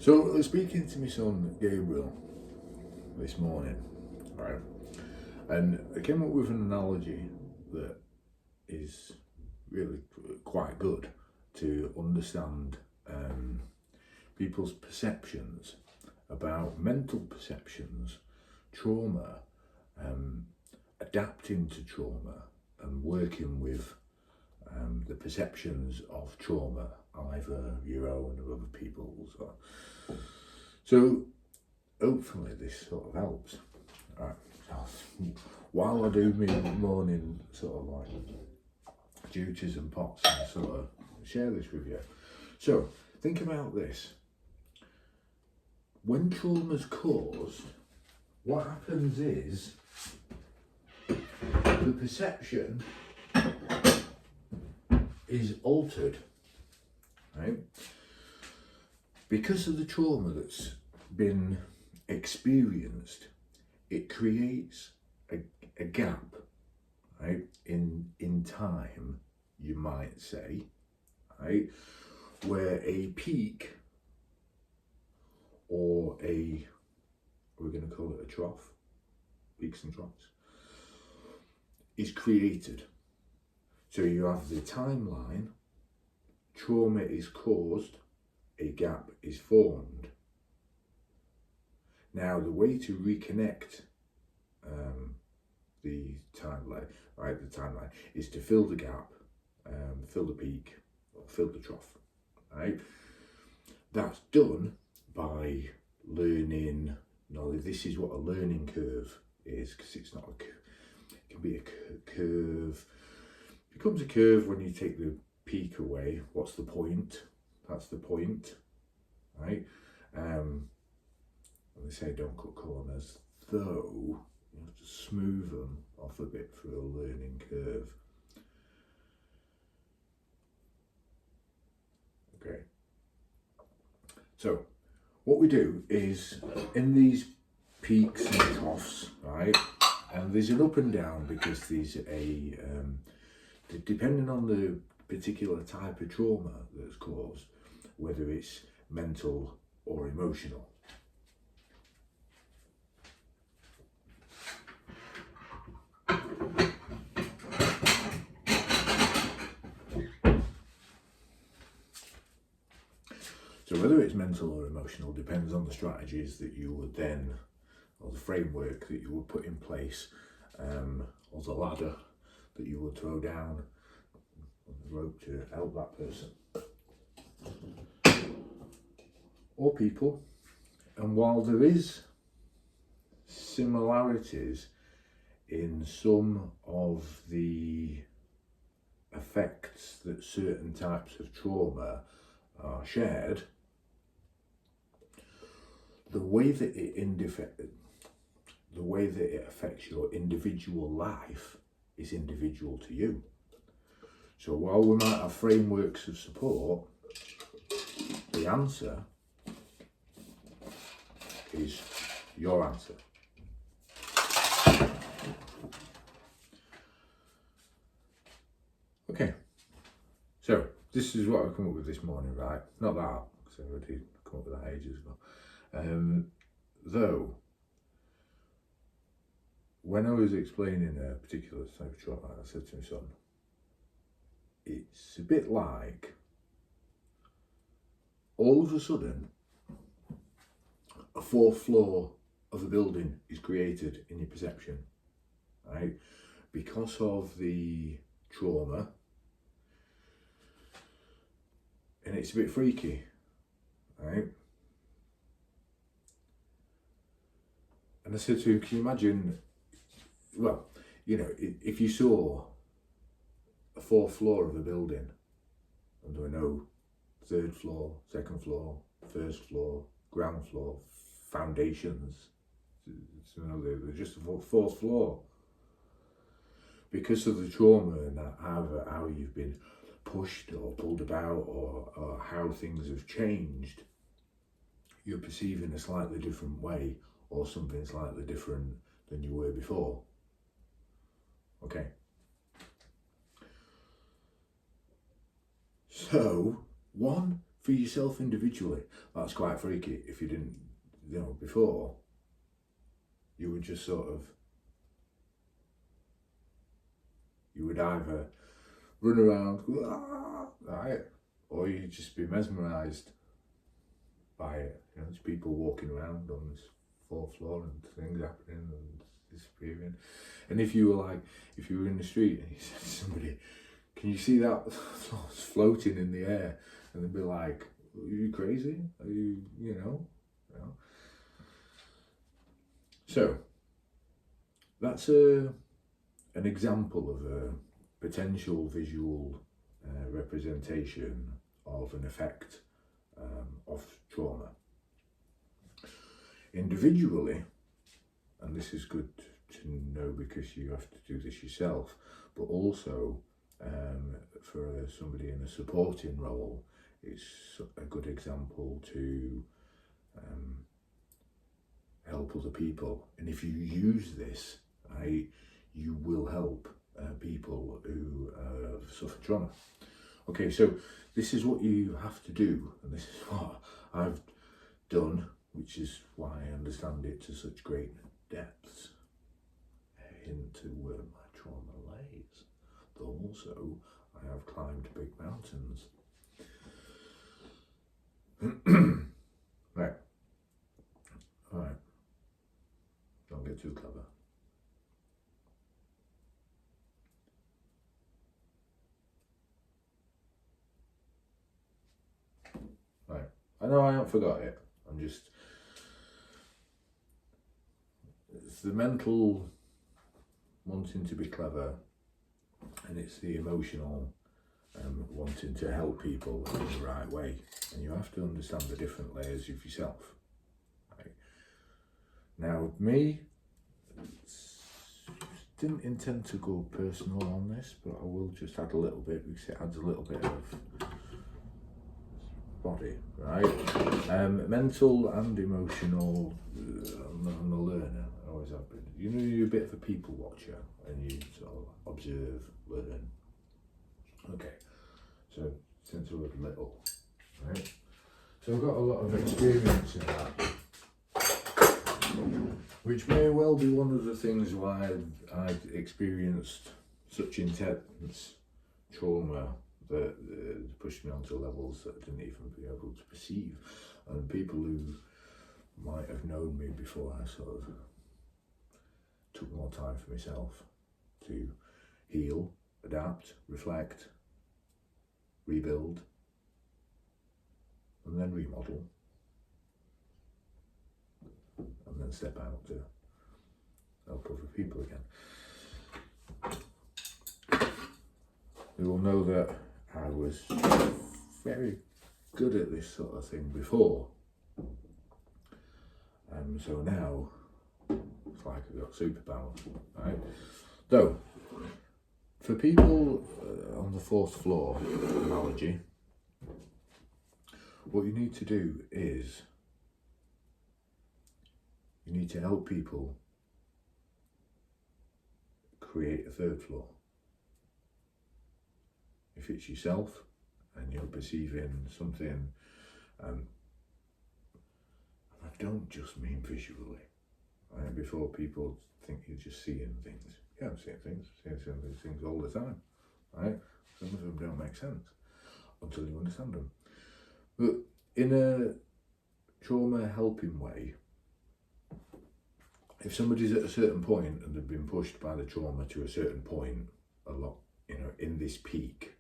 So, speaking to my son Gabriel this morning, right, and I came up with an analogy that is really quite good to understand people's perceptions about mental perceptions, trauma, adapting to trauma, and working with the perceptions of trauma, either your own or other people's. So hopefully this sort of helps. Right. While I do my morning sort of like duties and pots, and sort of share this with you. So think about this. When trauma's caused, what happens is the perception is altered, right? Because of the trauma that's been experienced, it creates a gap, right, in time, you might say, right, where a peak or we're going to call it a trough, peaks and troughs, is created. So you have the timeline, trauma is caused, a gap is formed. Now the way to reconnect the timeline, right, is to fill the gap, fill the peak, or fill the trough, right? That's done by learning knowledge. This is what a learning curve is, because it's not a curve. It can be a curve. It becomes a curve when you take the peak away. What's the point? That's the point, right? And they say don't cut corners, though you have to smooth them off a bit for a learning curve. Okay. So what we do is, in these peaks and troughs, right, and there's an up and down because there's depending on the particular type of trauma that's caused, whether it's mental or emotional. So whether it's mental or emotional depends on the strategies that you would then, or the framework that you would put in place, or the ladder that you would throw down on the rope to help that person or people. And while there is similarities in some of the effects that certain types of trauma are shared, the way that it affects your individual life is individual to you. So while we might have frameworks of support, the answer is your answer. Okay, so this is what I come up with this morning, right? Not that, because I already come up with that ages ago. Though, when I was explaining a particular type of trauma, I said to my son, it's a bit like all of a sudden a fourth floor of a building is created in your perception, right? Because of the trauma, and it's a bit freaky, right? And I said to him, can you imagine, well, you know, if you saw a fourth floor of a building and there were no third floor, second floor, first floor, ground floor, foundations, you know, they're just a fourth floor. Because of the trauma and how you've been pushed or pulled about, or how things have changed, you're perceiving a slightly different way, or something slightly different than you were before. Okay. So one for yourself individually, that's quite freaky. If you didn't, before, you would just sort of, you would either run around, right, or you'd just be mesmerised by it. There's people walking around on this fourth floor and things happening and disappearing. And if you were in the street and you said to somebody, can you see that floating in the air? And they'd be like, are you crazy? Are you, So, that's an example of a potential visual representation of an effect of trauma. Individually, and this is good to know because you have to do this yourself, but also for somebody in a supporting role, it's a good example to help other people. And if you use this, you will help people who suffer trauma. Okay, so this is what you have to do, and this is what I've done, which is why I understand it to such great depths into where my trauma lays. Though also, I have climbed big mountains. Right. Alright. Don't get too clever. Right. I know I haven't forgot it. It's the mental wanting to be clever, and it's the emotional wanting to help people in the right way. And you have to understand the different layers of yourself. Right? Now, me, didn't intend to go personal on this, but I will just add a little bit because it adds a little bit of body, right? Mental and emotional. I'm a learner. I always have been. You're a bit of a people watcher, and you sort of observe, learn. Okay, so since I was little, right? So I've got a lot of experience in that, which may well be one of the things why I've experienced such intense trauma that pushed me onto levels that I didn't even be able to perceive. And people who might have known me before, I sort of took more time for myself to heal, adapt, reflect, rebuild, and then remodel, and then step out to help other people again. You will know that I was very good at this sort of thing before, so now it's like I've got superpowers, right? So, for people on the fourth floor analogy, what you need to do is you need to help people create a third floor. If it's yourself and you're perceiving something, and I don't just mean visually, right? Before people think you're just seeing things. Yeah, I'm seeing things all the time, right? Some of them don't make sense until you understand them. But in a trauma helping way, if somebody's at a certain point and they've been pushed by the trauma to a certain point, a lot, in this peak,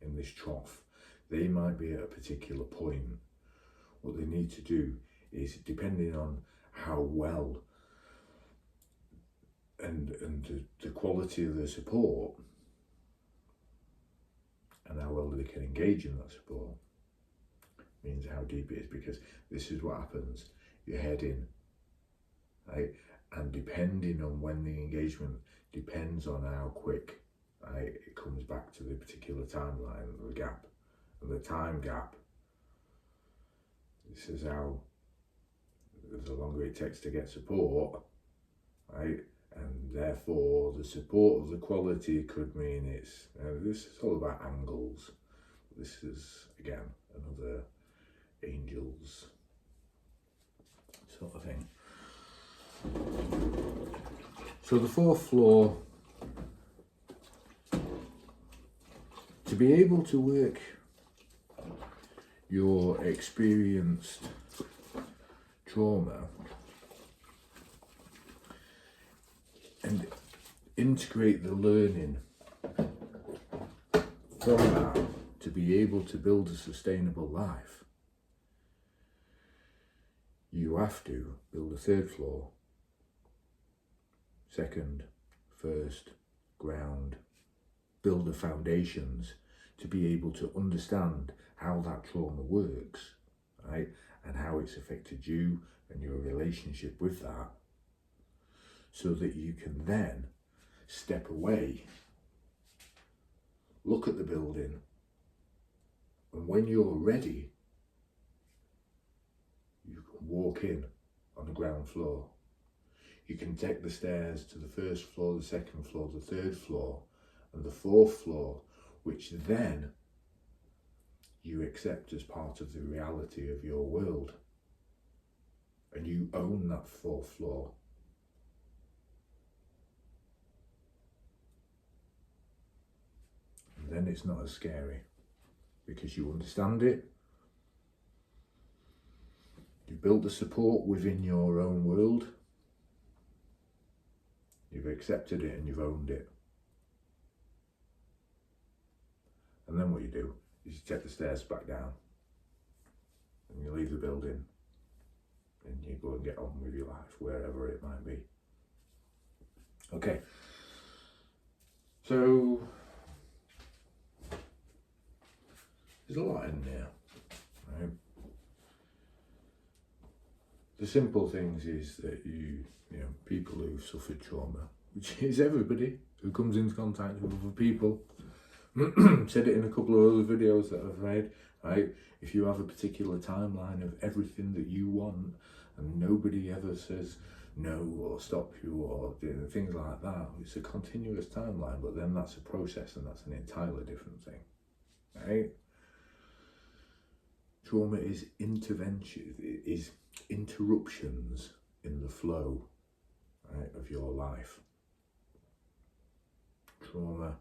in this trough, they might be at a particular point. What they need to do is, depending on how well and the quality of the support and how well they can engage in that support, means how deep it is, because this is what happens. You're heading, right? And depending on when the engagement depends on how quick, right, it comes back to the particular timeline, the gap, and the time gap. This is how, the longer it takes to get support, right? And therefore the support of the quality could mean it's, this is all about angles. This is, again, another So the fourth floor, to be able to work your experienced trauma and integrate the learning from that to be able to build a sustainable life, you have to build a third floor, second, first, ground, build the foundations to be able to understand how that trauma works, right? And how it's affected you and your relationship with that, so that you can then step away, look at the building, and when you're ready, you can walk in on the ground floor. You can take the stairs to the first floor, the second floor, the third floor, and the fourth floor, which then you accept as part of the reality of your world. And you own that fourth floor. And then it's not as scary because you understand it. You've built the support within your own world. You've accepted it and you've owned it. And then what you do is you take the stairs back down and you leave the building and you go and get on with your life, wherever it might be. Okay, so there's a lot in there, right? The simple things is that you know, people who've suffered trauma, which is everybody who comes into contact with other people, said it in a couple of other videos that I've made, right? If you have a particular timeline of everything that you want and nobody ever says no or stop you or things like that, it's a continuous timeline, but then that's a process and that's an entirely different thing, right? Trauma is intervention, is interruptions in the flow, right, of your life. Trauma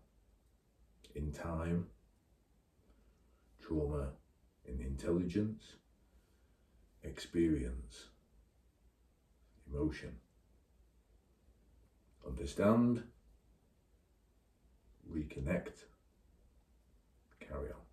in time, trauma in intelligence, experience, emotion. Understand, reconnect, carry on.